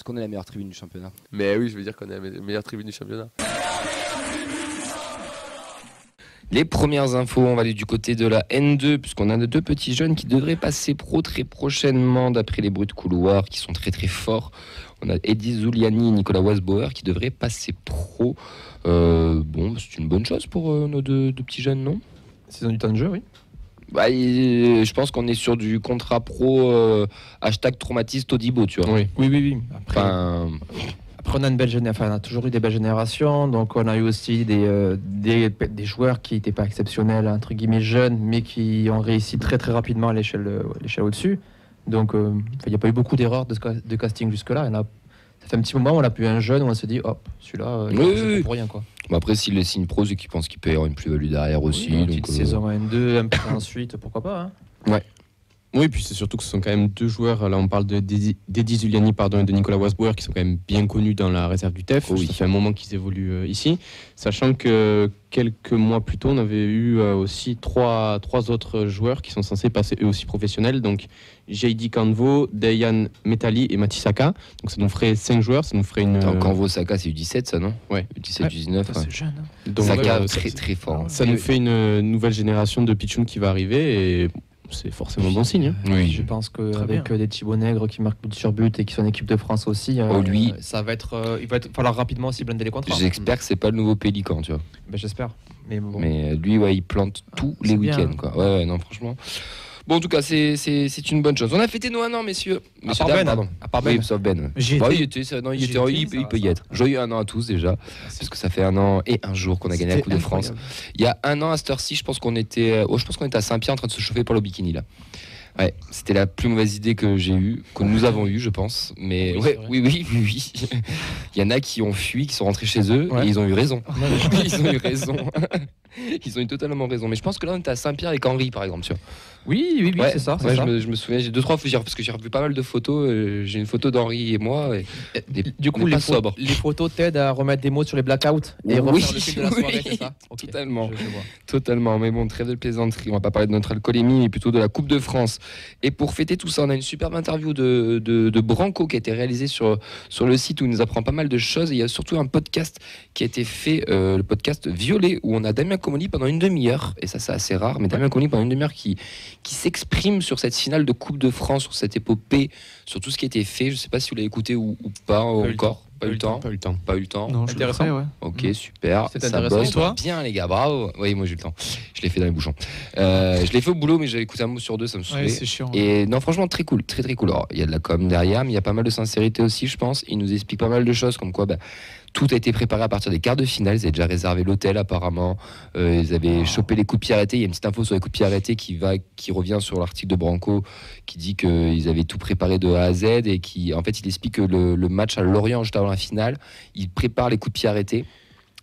qu'on est la meilleure tribune du championnat. Mais oui, je veux dire qu'on est la meilleure tribune du championnat. Les premières infos, on va aller du côté de la N2, puisqu'on a 2 petits jeunes qui devraient passer pro très prochainement, d'après les bruits de couloir, qui sont très très forts. On a Eddie Zuliani et Nicolas Wasbauer qui devraient passer pro. C'est une bonne chose pour nos deux petits jeunes, non ? S'ils ont du temps de jeu, oui. Je pense qu'on est sur du contrat pro #traumatiste Todibo, tu vois. Oui. Après, on a on a toujours eu des belles générations, donc on a eu aussi des joueurs qui n'étaient pas exceptionnels, entre guillemets jeunes, mais qui ont réussi très très rapidement à l'échelle au-dessus. Donc il n'y a pas eu beaucoup d'erreurs de casting jusque-là. Ça fait un petit moment où on a pu un jeune où on se dit hop, celui-là, c'est pour rien quoi. Bon, après, s'il le signe pro, c'est qu'il pense qu'il peut y avoir une plus-value derrière aussi. Une petite saison N2, un peu ensuite, pourquoi pas. Hein. Ouais. Oui, puis c'est surtout que ce sont quand même 2 joueurs. Là, on parle d'Eddie Zuliani et de Nicolas Wasbauer qui sont quand même bien connus dans la réserve du TEF. Ça fait un moment qu'ils évoluent ici. Sachant que quelques mois plus tôt, on avait eu aussi trois autres joueurs qui sont censés passer eux aussi professionnels. Donc, J.D. Canvo, Dayan Metali et Matisaka. Donc, ça nous ferait 5 joueurs. Ça nous ferait une. Canvo, Saka, c'est U17, ça, non ? Ouais. U17, U19. C'est jeune. Hein. Donc, Saka, très très fort. Ça nous fait une nouvelle génération de pitchouns qui va arriver et. C'est forcément bon signe. Oui. Je pense qu'avec des Thibaut Nègre qui marquent but sur but et qui sont en équipe de France aussi, ça va être, il va falloir rapidement aussi blinder les contrats. J'espère que c'est pas le nouveau Pélican, tu vois. Ben, j'espère. Mais lui, il plante tous les week-ends. Bien, quoi. Ouais, non, franchement. Bon, en tout cas, c'est une bonne chose. On a fêté nos 1 an, messieurs. À part Ben. Oui, sauf Ben. Il peut y être. Joyeux 1 an à tous déjà. Parce que ça fait 1 an et 1 jour qu'on a gagné la Coupe de France. Il y a 1 an à cette heure-ci, je pense qu'on était à Saint-Pierre en train de se chauffer pour le bikini là. Ouais, c'était la plus mauvaise idée que nous avons eue, je pense. Mais oui. Il y en a qui ont fui, qui sont rentrés chez eux et ils ont eu raison. Ils ont eu totalement raison. Mais je pense que là, on était à Saint-Pierre avec Henri, par exemple. Tu vois. Oui, c'est ça. Je me souviens, j'ai 2-3 fois, parce que j'ai revu pas mal de photos. J'ai une photo d'Henri et moi. Du coup, les photos t'aident à remettre des mots sur les blackouts et refaire le fil de la soirée, c'est ça ? Totalement. Totalement. Mais bon, trêve de plaisanterie. On va pas parler de notre alcoolémie, mais plutôt de la Coupe de France. Et pour fêter tout ça, on a une superbe interview de Branco qui a été réalisée sur le site où il nous apprend pas mal de choses. Et il y a surtout un podcast qui a été fait, le podcast Violet, où on a Damien Comolli pendant une demi-heure. Et ça, c'est assez rare. Mais Damien Comolli pendant une demi-heure qui s'exprime sur cette finale de Coupe de France, sur cette épopée, sur tout ce qui a été fait. Je ne sais pas si vous l'avez écouté ou pas encore. Pas eu le temps. Non, intéressant. Ok, super. C'est intéressant. Et toi ? Bien, les gars, bravo. Oui, moi j'ai eu le temps. Je l'ai fait dans les bouchons. Je l'ai fait au boulot, mais j'avais écouté un mot sur 2, ça me saoulait. Ouais, c'est chiant. Et non, franchement, très cool, très très cool. Alors, il y a de la com derrière, mais il y a pas mal de sincérité aussi, je pense. Il nous explique pas mal de choses, comme quoi tout a été préparé à partir des quarts de finale. Ils avaient déjà réservé l'hôtel, apparemment. Ils avaient chopé les coups de pied arrêtés. Il y a une petite info sur les coups de pied arrêtés qui revient sur l'article de Branco, qui dit qu'ils avaient tout préparé de A à Z et en fait, il explique que le match à Lorient, juste avant la finale, il prépare les coups de pied arrêtés,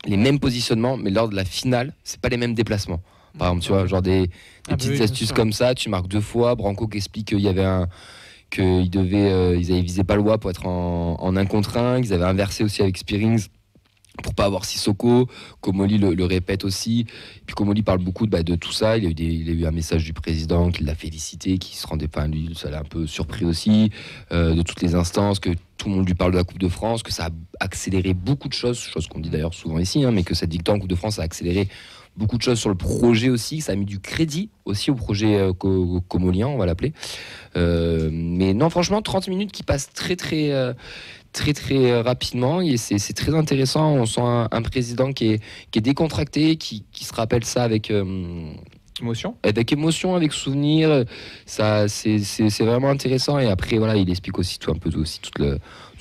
les mêmes positionnements, mais lors de la finale, c'est pas les mêmes déplacements. Par exemple, tu vois, genre des petites astuces comme ça, tu marques 2 fois. Branco qui explique qu'il y avait ils avaient visé Palois pour être en 1 contre 1, qu'ils avaient inversé aussi avec Spearings pour pas avoir Sissoko. Comolli le répète aussi. Puis Comolli parle beaucoup de tout ça. Il a eu un message du président qui l'a félicité, qui se rendait pas, lui, ça l'a un peu surpris aussi, de toutes les instances, que tout le monde lui parle de la Coupe de France, que ça a accéléré beaucoup de choses qu'on dit d'ailleurs souvent ici, mais que cette victoire en Coupe de France a accéléré beaucoup de choses sur le projet aussi, ça a mis du crédit aussi au projet comolien, on va l'appeler. Mais non, franchement, 30 minutes qui passent très rapidement, et c'est très intéressant. On sent un président qui est décontracté, qui se rappelle ça avec émotion, avec souvenir. Ça, c'est vraiment intéressant. Et après, voilà, il explique aussi toute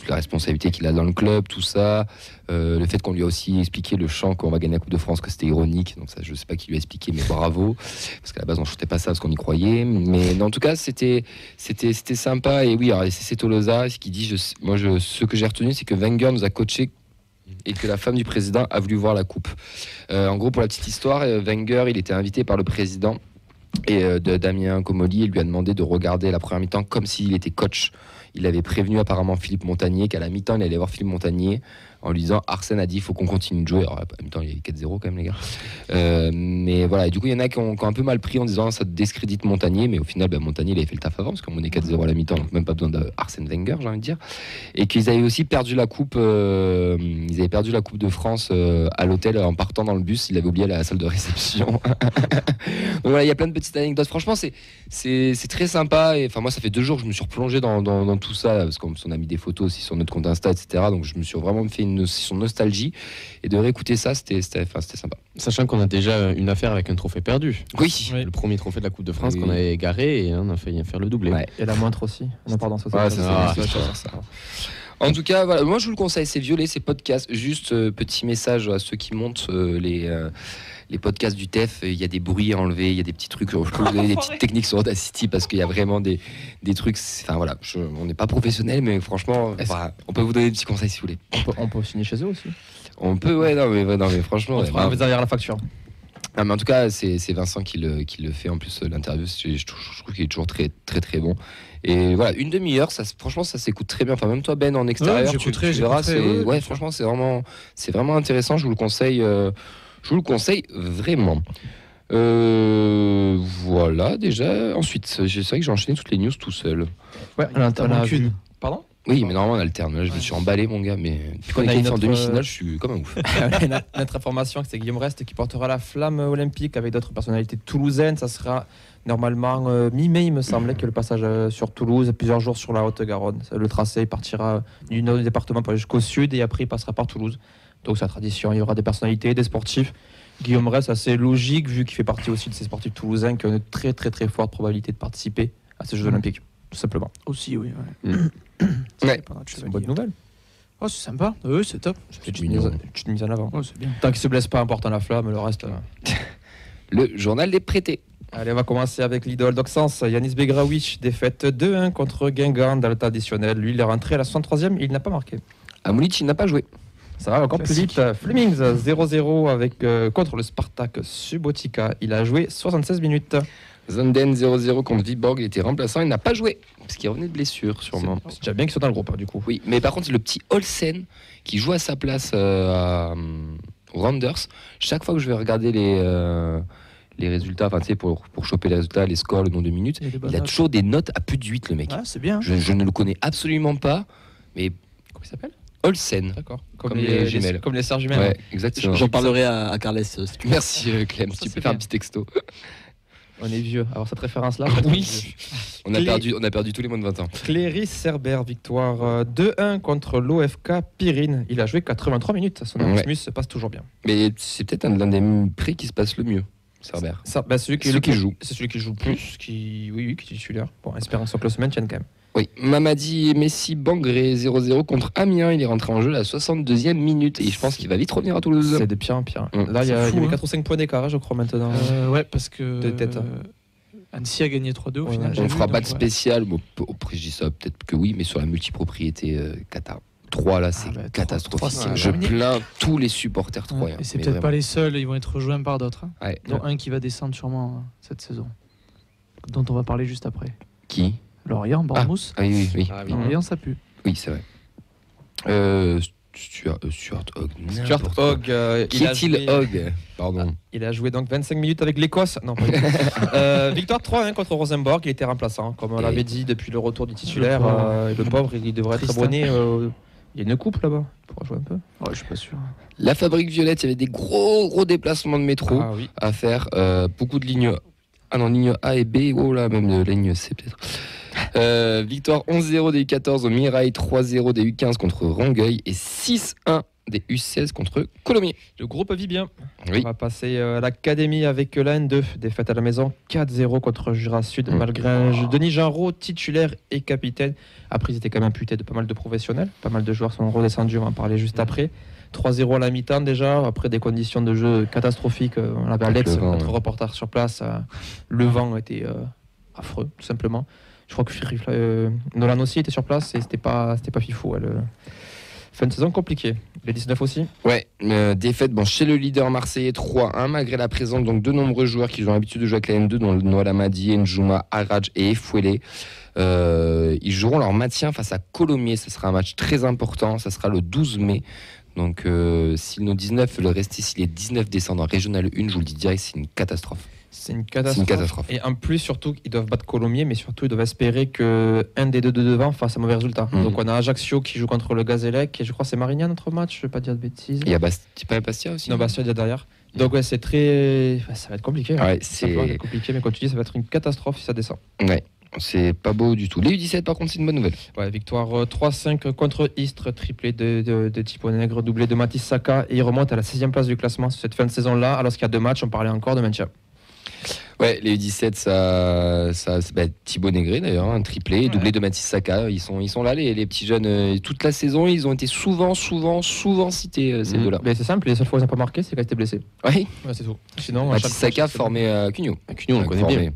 la responsabilité qu'il a dans le club, tout ça. Le fait qu'on lui a aussi expliqué le chant qu'on va gagner la Coupe de France, que c'était ironique. Donc ça, je sais pas qui lui a expliqué, mais bravo. Parce qu'à la base, on ne chantait pas ça parce qu'on y croyait. Mais en tout cas, c'était sympa. Et oui, alors c'est Tolosa qui dit, ce que j'ai retenu, c'est que Wenger nous a coaché et que la femme du président a voulu voir la coupe. En gros, pour la petite histoire, Wenger, il était invité par le président et de Damien Comolli. Il lui a demandé de regarder la première mi-temps comme s'il était coach. Il avait prévenu apparemment Philippe Montagnier qu'à la mi-temps, il allait voir Philippe Montagnier en lui disant Arsène a dit il faut qu'on continue de jouer. Alors, en même temps, il y a 4-0 quand même, les gars. Mais voilà, et du coup, il y en a qui ont un peu mal pris en disant ça discrédite Montagnier, mais au final, Montagnier, il avait fait le taf avant, parce qu'on menait 4-0 à la mi-temps, donc même pas besoin d'Arsène Wenger, j'ai envie de dire. Et qu'ils avaient aussi perdu la coupe, ils avaient perdu la Coupe de France à l'hôtel en partant dans le bus, il avait oublié la salle de réception. Donc voilà, il y a plein de petites anecdotes. Franchement, c'est très sympa. Et enfin, moi, ça fait 2 jours que je me suis replongé dans tout ça, parce qu'on a mis des photos aussi sur notre compte Insta, etc. Donc je me suis vraiment fait une session nostalgie. Et de réécouter ça, c'était sympa. Sachant qu'on a déjà une affaire avec un trophée perdu. Oui. Le premier trophée de la Coupe de France Oui. qu'on avait égaré et on a failli faire le doublé. Ouais. Et la montre aussi. Non, pardon, ça, Ouais, ça, ça. En tout cas, voilà, moi je vous le conseille, c'est violet, c'est podcast. Juste petit message à ceux qui montent les podcasts du TEF, il y a des bruits à enlever, il y a des petits trucs. Je peux vous donner des petites techniques sur Audacity parce qu'il y a vraiment des trucs. Enfin voilà, on n'est pas professionnel, mais franchement, on peut vous donner des petits conseils si vous voulez. On peut signer chez eux aussi. On peut, ouais, non mais franchement. On fera derrière la facture. Ah, mais en tout cas, c'est Vincent qui le fait. En plus, l'interview, je trouve qu'il est toujours très, très, très bon. Et voilà, une demi-heure, franchement, ça s'écoute très bien. Enfin, même toi, Ben, en extérieur, tu verras. Franchement, c'est vraiment intéressant. Je vous le conseille vraiment. Voilà, déjà. Ensuite, c'est vrai que j'ai enchaîné toutes les news tout seul. Ouais, on a vu. Pardon ? Oui, mais normalement on alterne. Là, je me suis emballé, mon gars, mais depuis qu'on est qualifié en demi-finale, je suis comme un ouf. Notre information, c'est Guillaume Rest qui portera la flamme olympique avec d'autres personnalités toulousaines. Ça sera normalement mi-mai, il me semblait, que le passage sur Toulouse, plusieurs jours sur la Haute-Garonne. Le tracé partira du nord du département pour aller jusqu'au sud et après il passera par Toulouse. Donc c'est la tradition. Il y aura des personnalités, des sportifs. Guillaume Rest, assez logique vu qu'il fait partie aussi de ces sportifs toulousains qui ont une très très très forte probabilité de participer à ces Jeux olympiques, tout simplement. Aussi, oui. Ouais. C'est une bonne nouvelle. Oh, c'est sympa. Oui, c'est top. C'est une petite mise en avant. Oh, c'est bien. Tant qu'il ne se blesse pas en portant la flamme, le reste. Le journal des prêtés. Allez, on va commencer avec l'idole d'Auxence. Yanis Begraoui, défaite 2-1 contre Guingamp dans le temps additionnel. Lui, il est rentré à la 63e, il n'a pas marqué. Amoulic, il n'a pas joué. Ça va encore plus vite. Flemings 0-0 avec, contre le Spartak Subotica. Il a joué 76 minutes. Zonden 0-0 contre Viborg, il était remplaçant, il n'a pas joué, parce qu'il revenait de blessure sûrement. C'est déjà bien qu'ils sont dans le groupe, du coup. Oui, mais par contre, le petit Olsen qui joue à sa place aux Rounders, chaque fois que je vais regarder les résultats, enfin tu sais, pour choper les résultats, les scores, le nombre de minutes, il a toujours des notes à plus de 8, le mec. Ah, c'est bien. Je ne le connais absolument pas, mais Comment il s'appelle ? Olsen. D'accord. Comme les jumelles. Comme les sœurs jumelles. Ouais, exactement. J'en parlerai à Carles. Si tu veux. Merci Clem, si tu peux faire un petit texto. On est vieux. Alors cette référence-là. Oui. On a perdu tous les moins de 20 ans. Cléris Cerbère, victoire 2-1 contre l'OFK Pirine. Il a joué 83 minutes. Son Erasmus se passe toujours bien. Mais c'est peut-être l'un des prix qui se passe le mieux, Cerbère. Celui qui joue. C'est celui qui joue le plus, qui est titulaire. Bon, espérons que le semaine tienne quand même. Oui, Mamadi Messi Bangré 0-0 contre Amiens. Il est rentré en jeu à la 62e minute et je pense qu'il va vite revenir à Toulouse. C'est de pire en pire. Mmh. Là, il y a fou, 4 ou 5 points d'écart, je crois, maintenant. Ouais, parce que De tête. Annecy a gagné 3-2 au final. On fera pas de spécial. Bon, après, je dis ça, peut-être que oui, mais sur la multipropriété Qatar. 3 là, c'est catastrophique. 3, Je plains tous les supporters troyens. Et c'est peut-être pas les seuls, ils vont être rejoints par d'autres. Ouais. Dont un qui va descendre sûrement cette saison, dont on va parler juste après. Qui? Lorient, Bournemouth. Ah oui. Lorient, ça pue. Oui, c'est vrai. Stuart Hogg. Stuart Hogg. Qui est-il Hogg? Pardon. Il a joué donc 25 minutes avec l'Écosse. Non, pas du tout. Victoire 3-1 contre Rosenborg. Il était remplaçant, comme on l'avait dit depuis le retour du titulaire. Le pauvre, il devrait être abonné. Il y a une coupe là-bas. Il pourra jouer un peu. Ouais, je suis pas sûr. La Fabrique Violette, il y avait des gros déplacements de métro à faire. Beaucoup de lignes. Ah non, ligne A et B. Oh là, même de ligne C peut-être. Victoire 11-0 des U14 au Mirail, 3-0 des U15 contre Rangueil et 6-1 des U16 contre Colomiers. Le groupe vit bien. Oui. On va passer à l'académie avec la N2. Défaite à la maison 4-0 contre Jura Sud, malgré Denis Genreau, titulaire et capitaine. Après, ils étaient quand même amputés de pas mal de professionnels. Pas mal de joueurs sont redescendus, on va en parler juste après. 3-0 à la mi-temps déjà, après des conditions de jeu catastrophiques. On avait Alex, notre reporter sur place. Le vent était affreux, tout simplement. Je crois que Nolan aussi était sur place et c'était pas fifou. Fin de saison compliquée. Les 19 aussi. Ouais, défaite chez le leader marseillais 3-1, malgré la présence donc, de nombreux joueurs qui ont l'habitude de jouer avec la N2, dont Noël Amadi, Njouma, Araj et Efouélé. Ils joueront leur maintien face à Colomiers. Ce sera un match très important. Ça sera le 12 mai. Donc si nos 19 veulent rester, si les 19 descendent en Régional 1, je vous le dis direct, c'est une catastrophe. C'est une catastrophe. Et en plus, surtout, ils doivent battre Colomiers, mais surtout, ils doivent espérer qu'un des deux de devant fasse un mauvais résultat. Donc, on a Ajaccio qui joue contre le Gazélec, et je crois que c'est Marignan notre match, je ne vais pas dire de bêtises. Il y a Bastia aussi. Non, Bastia, il y a derrière. Donc, ouais, c'est très. Ça va être compliqué. Ouais, ça va être compliqué, mais quand tu dis, ça va être une catastrophe si ça descend. Ouais. C'est pas beau du tout. Les U17, par contre, c'est une bonne nouvelle. Ouais, victoire 3-5 contre Istres, triplé de Thibaut Nègre, doublé de Mathis Saka, et il remonte à la 6e place du classement sur cette fin de saison-là, alors qu'il y a 2 matchs, on parlait encore de maintien. Ouais, les U17, ça Thibaut Négré d'ailleurs, un triplé, doublé de Mathis Saka. Ils sont là, les petits jeunes. Toute la saison, ils ont été souvent cités, ces deux-là. Mais c'est simple, les seules fois où ils n'ont pas marqué, c'est quand ils étaient blessés. Oui, c'est tout. Sinon, Mathis Saka formé à Cugnot. À Cugnot, on le connaît bien.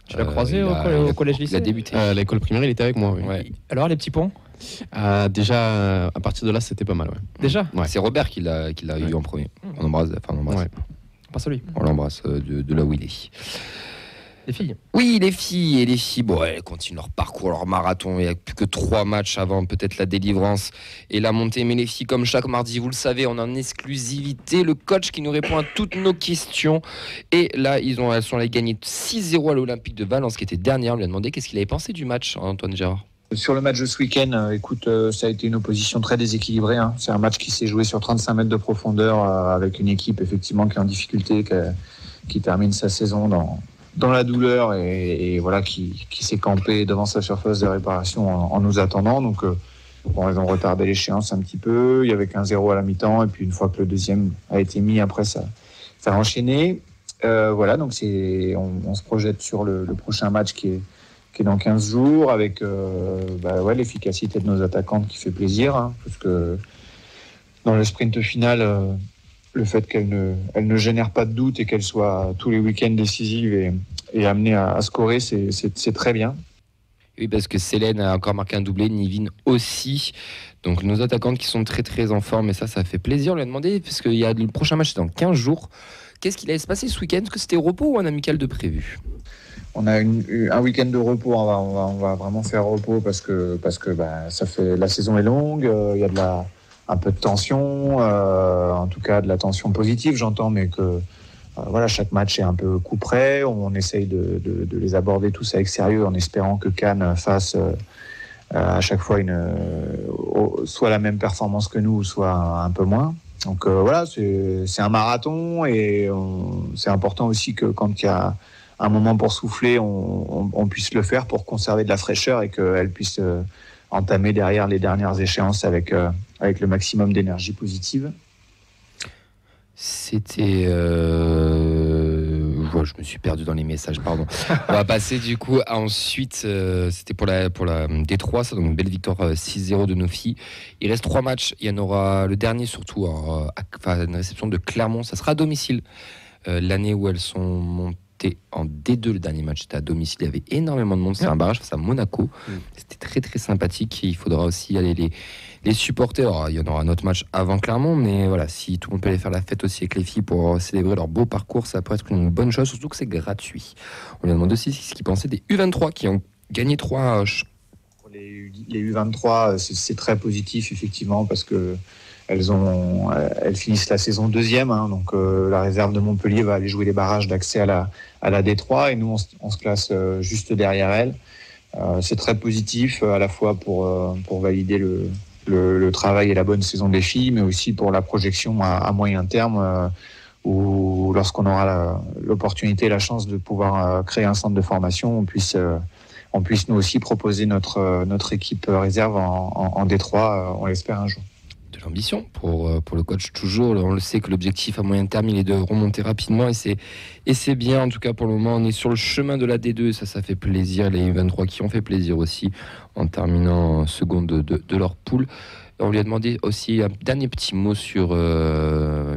Tu l'as croisé au collège-lycée? Il a débuté. À l'école primaire, il était avec moi. Oui. Ouais. Alors, les petits ponts? Déjà, à partir de là, c'était pas mal. Ouais. Déjà ouais. C'est Robert qui l'a eu en premier. On embrasse. Ouais. Pas celui. On l'embrasse de là où il est. Les filles. Oui, les filles, bon, elles continuent leur parcours, leur marathon. Il n'y a plus que 3 matchs avant peut-être la délivrance et la montée. Mais les filles, comme chaque mardi, vous le savez, on a en exclusivité le coach qui nous répond à toutes nos questions. Et là, elles sont allées gagner 6-0 à l'Olympique de Valence, qui était dernière. On lui a demandé qu'est-ce qu'il avait pensé du match, Antoine Gérard. Sur le match de ce week-end, écoute, ça a été une opposition très déséquilibrée. Hein. C'est un match qui s'est joué sur 35 mètres de profondeur avec une équipe effectivement qui est en difficulté, qui termine sa saison dans la douleur et voilà, qui s'est campée devant sa surface de réparation en nous attendant. Donc, ils ont retardé l'échéance un petit peu. Il y avait qu'un 0 à la mi-temps et puis une fois que le deuxième a été mis, après ça a enchaîné. Voilà, donc on se projette sur le prochain match qui est dans 15 jours, avec l'efficacité de nos attaquantes qui fait plaisir, hein, parce que dans le sprint final, le fait qu'elle ne génère pas de doute et qu'elle soit tous les week-ends décisive et amenée à scorer, c'est très bien. Oui, parce que Célène a encore marqué un doublé, Nivine aussi. Donc nos attaquantes qui sont très très en forme, et ça fait plaisir. On lui a demandé, parce qu'il y a le prochain match dans 15 jours, qu'est-ce qu'il allait se passer ce week-end? Est-ce que c'était au repos ou un amical de prévu? On a un week-end de repos, on va vraiment faire repos parce que ça fait, la saison est longue, il y a un peu de tension, en tout cas de la tension positive, j'entends, mais que chaque match est un peu coup près. On essaye de les aborder tous avec sérieux en espérant que Cannes fasse à chaque fois soit la même performance que nous, soit un peu moins. Donc c'est un marathon et c'est important aussi que quand il y a un moment pour souffler, on puisse le faire pour conserver de la fraîcheur et qu'elle puisse entamer derrière les dernières échéances avec le maximum d'énergie positive. C'était... je me suis perdu dans les messages, pardon. On va passer du coup ensuite, c'était pour la D3, ça, donc une belle victoire 6-0 de nos filles. Il reste 3 matchs, il y en aura le dernier surtout, une réception de Clermont, ça sera à domicile. L'année où elles sont montées en D2, le dernier match était à domicile, il y avait énormément de monde, c'est un barrage face à Monaco, c'était très très sympathique. Il faudra aussi aller les supporter. Alors, il y en aura un autre match avant Clermont, mais voilà, si tout le monde peut aller faire la fête aussi avec les filles pour célébrer leur beau parcours, ça peut être une bonne chose, surtout que c'est gratuit. On lui a demandé aussi ce qu'ils pensaient des U23 qui ont gagné 3. Pour les U23, c'est très positif effectivement, parce que elles finissent la saison 2e, hein, donc la réserve de Montpellier va aller jouer les barrages d'accès à la D3 et nous on se classe juste derrière elles. C'est très positif à la fois pour valider le travail et la bonne saison des filles, mais aussi pour la projection à moyen terme, où lorsqu'on aura l'opportunité et la chance de pouvoir créer un centre de formation, on puisse nous aussi proposer notre équipe réserve en D3, on l'espère un jour. De l'ambition pour le coach toujours. On le sait que l'objectif à moyen terme, il est de remonter rapidement, et c'est bien. En tout cas, pour le moment, on est sur le chemin de la D2, et ça fait plaisir. Les 23 qui ont fait plaisir aussi en terminant seconde de leur poule. On lui a demandé aussi un dernier petit mot sur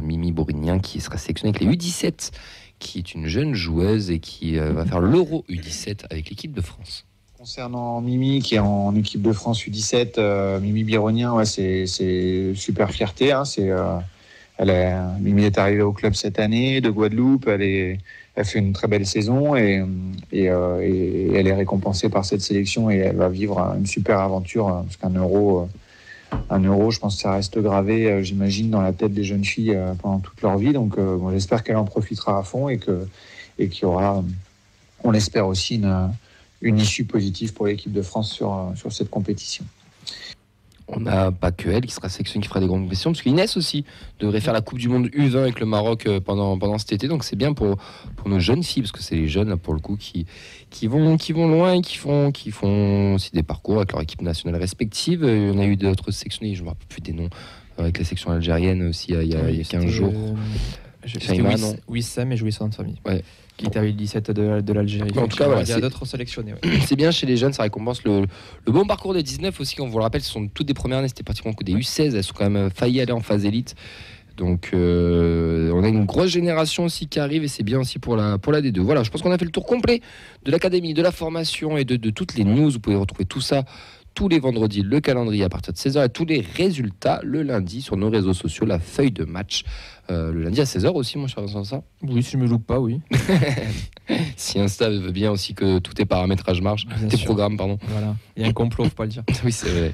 Mimi Bourignan, qui sera sélectionnée avec les U17, qui est une jeune joueuse et qui va faire l'Euro U17 avec l'équipe de France. Concernant Mimi, qui est en équipe de France U17, Mimi Bourignan, c'est super fierté. Hein, Mimi est arrivée au club cette année de Guadeloupe. Elle fait une très belle saison et elle est récompensée par cette sélection, et elle va vivre une super aventure, parce qu'un Euro, un Euro, je pense que ça reste gravé, j'imagine, dans la tête des jeunes filles pendant toute leur vie. Donc, j'espère qu'elle en profitera à fond et qu'il y aura, on l'espère aussi, une issue positive pour l'équipe de France sur cette compétition. On n'a pas que elle qui sera sélectionnée, qui fera des grandes compétitions, parce qu'Inès aussi devrait faire la Coupe du Monde U20 avec le Maroc pendant cet été. Donc c'est bien pour nos jeunes filles, parce que c'est les jeunes, là, pour le coup, qui vont loin et qui font aussi des parcours avec leur équipe nationale respective. On a eu d'autres sélectionnés, je ne me rappelle plus des noms, avec la section algérienne aussi il y a 15 jours. Wissam et Jouissant de famille. Ouais. Qui était avec 17 de l'Algérie. En tout cas, voilà, il y a d'autres sélectionnés. Ouais. C'est bien chez les jeunes, ça récompense le bon parcours des 19 aussi. On vous le rappelle, ce sont toutes des premières années, c'était pratiquement que des U16. Elles sont quand même failli aller en phase élite. Donc on a une grosse génération aussi qui arrive et c'est bien aussi pour la D2. Voilà, je pense qu'on a fait le tour complet de l'académie, de la formation et de toutes les news. Vous pouvez retrouver tout ça tous les vendredis, le calendrier à partir de 16h et tous les résultats le lundi sur nos réseaux sociaux, la feuille de match. Le lundi à 16h aussi, mon cher Vincent. Oui, si je me loupe pas, oui. Si Insta veut bien aussi que tous tes paramétrages marchent, Bien tes sûr. programmes, pardon. Voilà, il y a un complot, faut pas le dire. Oui, c'est vrai.